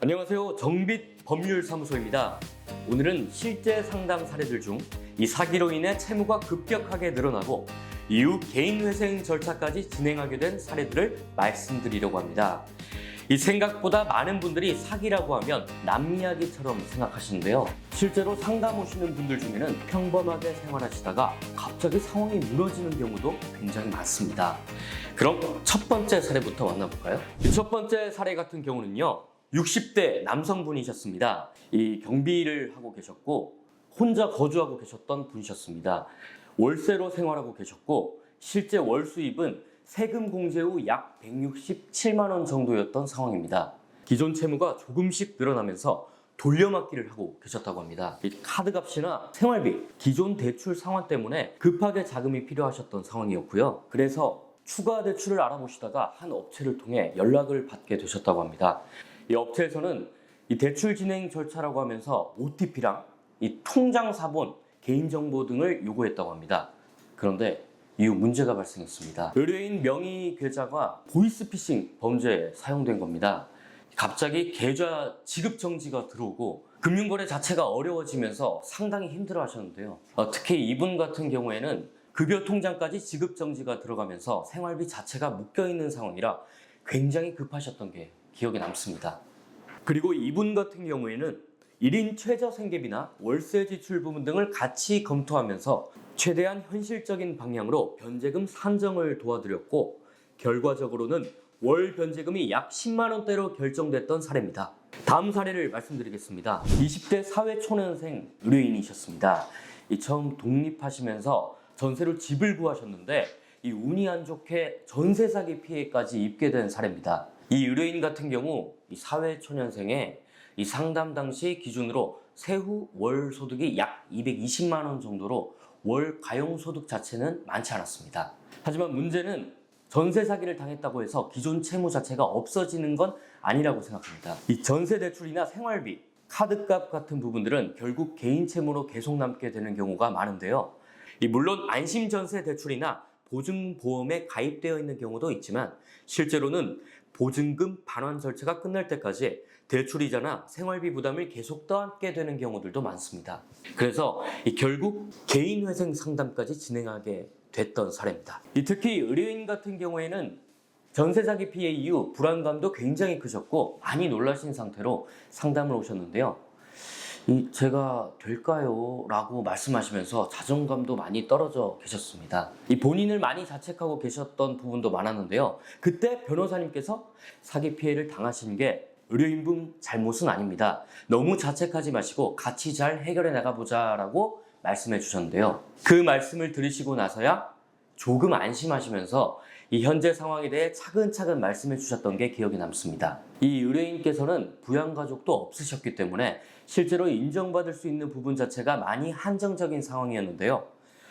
안녕하세요. 정빛 법률사무소입니다. 오늘은 실제 상담 사례들 중 이 사기로 인해 채무가 급격하게 늘어나고 이후 개인회생 절차까지 진행하게 된 사례들을 말씀드리려고 합니다. 이 생각보다 많은 분들이 사기라고 하면 남 이야기처럼 생각하시는데요. 실제로 상담 오시는 분들 중에는 평범하게 생활하시다가 갑자기 상황이 무너지는 경우도 굉장히 많습니다. 그럼 첫 번째 사례부터 만나볼까요? 이 첫 번째 사례 같은 경우는요. 60대 남성분이셨습니다. 이 경비를 하고 계셨고 혼자 거주하고 계셨던 분이셨습니다. 월세로 생활하고 계셨고 실제 월 수입은 세금 공제 후 약 167만 원 정도였던 상황입니다. 기존 채무가 조금씩 늘어나면서 돌려막기를 하고 계셨다고 합니다. 이 카드값이나 생활비, 기존 대출 상환 때문에 급하게 자금이 필요하셨던 상황이었고요. 그래서 추가 대출을 알아보시다가 한 업체를 통해 연락을 받게 되셨다고 합니다. 이 업체에서는 이 대출 진행 절차라고 하면서 OTP랑 이 통장 사본, 개인정보 등을 요구했다고 합니다. 그런데 이후 문제가 발생했습니다. 의뢰인 명의 계좌가 보이스피싱 범죄에 사용된 겁니다. 갑자기 계좌 지급 정지가 들어오고 금융거래 자체가 어려워지면서 상당히 힘들어 하셨는데요. 특히 이분 같은 경우에는 급여 통장까지 지급 정지가 들어가면서 생활비 자체가 묶여있는 상황이라 굉장히 급하셨던 게 기억에 남습니다. 그리고 이분 같은 경우에는 1인 최저 생계비나 월세 지출 부분 등을 같이 검토하면서 최대한 현실적인 방향으로 변제금 산정을 도와드렸고 결과적으로는 월 변제금이 약 10만 원대로 결정됐던 사례입니다. 다음 사례를 말씀드리겠습니다. 20대 사회초년생 의뢰인이셨습니다. 처음 독립하시면서 전세로 집을 구하셨는데 이 운이 안 좋게 전세 사기 피해까지 입게 된 사례입니다. 이 의뢰인 같은 경우 이 사회초년생에 이 상담 당시 기준으로 세후 월 소득이 약 220만 원 정도로 월 가용소득 자체는 많지 않았습니다. 하지만 문제는 전세 사기를 당했다고 해서 기존 채무 자체가 없어지는 건 아니라고 생각합니다. 이 전세 대출이나 생활비, 카드값 같은 부분들은 결국 개인 채무로 계속 남게 되는 경우가 많은데요. 물론 안심전세 대출이나 보증보험에 가입되어 있는 경우도 있지만 실제로는 보증금 반환 절차가 끝날 때까지 대출이자나 생활비 부담을 계속 떠안게 되는 경우들도 많습니다. 그래서 결국 개인회생 상담까지 진행하게 됐던 사례입니다. 특히 의뢰인 같은 경우에는 전세 사기 피해 이후 불안감도 굉장히 크셨고 많이 놀라신 상태로 상담을 오셨는데요. 제가 될까요? 라고 말씀하시면서 자존감도 많이 떨어져 계셨습니다. 본인을 많이 자책하고 계셨던 부분도 많았는데요. 그때 변호사님께서 사기 피해를 당하신 게 의뢰인분 잘못은 아닙니다. 너무 자책하지 마시고 같이 잘 해결해 나가보자 라고 말씀해 주셨는데요. 그 말씀을 들으시고 나서야 조금 안심하시면서 이 현재 상황에 대해 차근차근 말씀해 주셨던 게 기억에 남습니다. 이 의뢰인께서는 부양가족도 없으셨기 때문에 실제로 인정받을 수 있는 부분 자체가 많이 한정적인 상황이었는데요.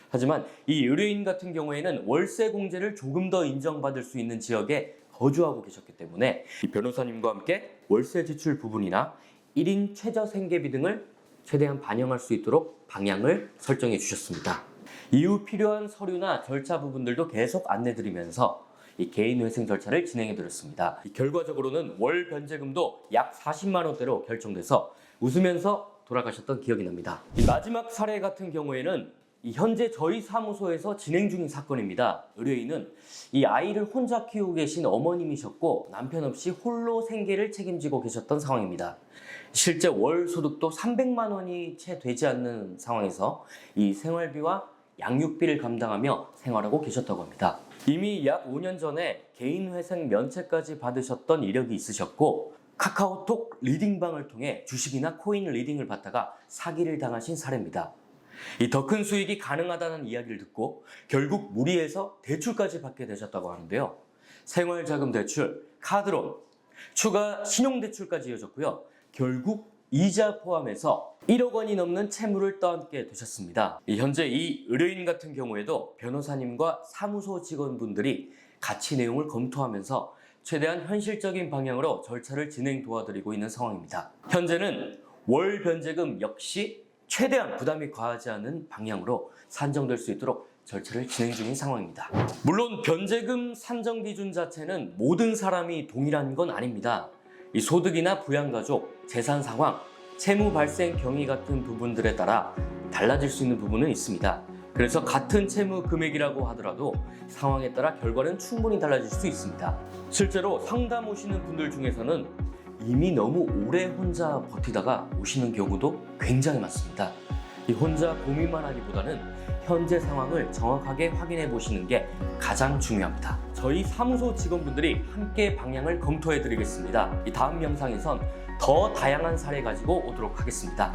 하지만 이 의뢰인 같은 경우에는 월세 공제를 조금 더 인정받을 수 있는 지역에 거주하고 계셨기 때문에 이 변호사님과 함께 월세 지출 부분이나 1인 최저 생계비 등을 최대한 반영할 수 있도록 방향을 설정해 주셨습니다. 이후 필요한 서류나 절차 부분들도 계속 안내드리면서 이 개인회생 절차를 진행해 드렸습니다. 결과적으로는 월 변제금도 약 40만 원대로 결정돼서 웃으면서 돌아가셨던 기억이 납니다. 마지막 사례 같은 경우에는 현재 저희 사무소에서 진행 중인 사건입니다. 의뢰인은 이 아이를 혼자 키우고 계신 어머님이셨고 남편 없이 홀로 생계를 책임지고 계셨던 상황입니다. 실제 월 소득도 300만 원이 채 되지 않는 상황에서 이 생활비와 양육비를 감당하며 생활하고 계셨다고 합니다. 이미 약 5년 전에 개인회생 면책까지 받으셨던 이력이 있으셨고 카카오톡 리딩방을 통해 주식이나 코인 리딩을 받다가 사기를 당하신 사례입니다. 더 큰 수익이 가능하다는 이야기를 듣고 결국 무리해서 대출까지 받게 되셨다고 하는데요. 생활자금 대출, 카드론, 추가 신용대출까지 이어졌고요. 결국 이자 포함해서 1억 원이 넘는 채무를 떠안게 되셨습니다. 현재 이 의뢰인 같은 경우에도 변호사님과 사무소 직원분들이 같이 내용을 검토하면서 최대한 현실적인 방향으로 절차를 진행 도와드리고 있는 상황입니다. 현재는 월 변제금 역시 최대한 부담이 과하지 않은 방향으로 산정될 수 있도록 절차를 진행 중인 상황입니다. 물론 변제금 산정 기준 자체는 모든 사람이 동일한 건 아닙니다. 이 소득이나 부양가족, 재산 상황, 채무 발생 경위 같은 부분들에 따라 달라질 수 있는 부분은 있습니다. 그래서 같은 채무 금액이라고 하더라도 상황에 따라 결과는 충분히 달라질 수 있습니다. 실제로 상담 오시는 분들 중에서는 이미 너무 오래 혼자 버티다가 오시는 경우도 굉장히 많습니다. 이 혼자 고민만 하기보다는 현재 상황을 정확하게 확인해 보시는 게 가장 중요합니다. 저희 사무소 직원분들이 함께 방향을 검토해 드리겠습니다. 이 다음 영상에선 더 다양한 사례 가지고 오도록 하겠습니다.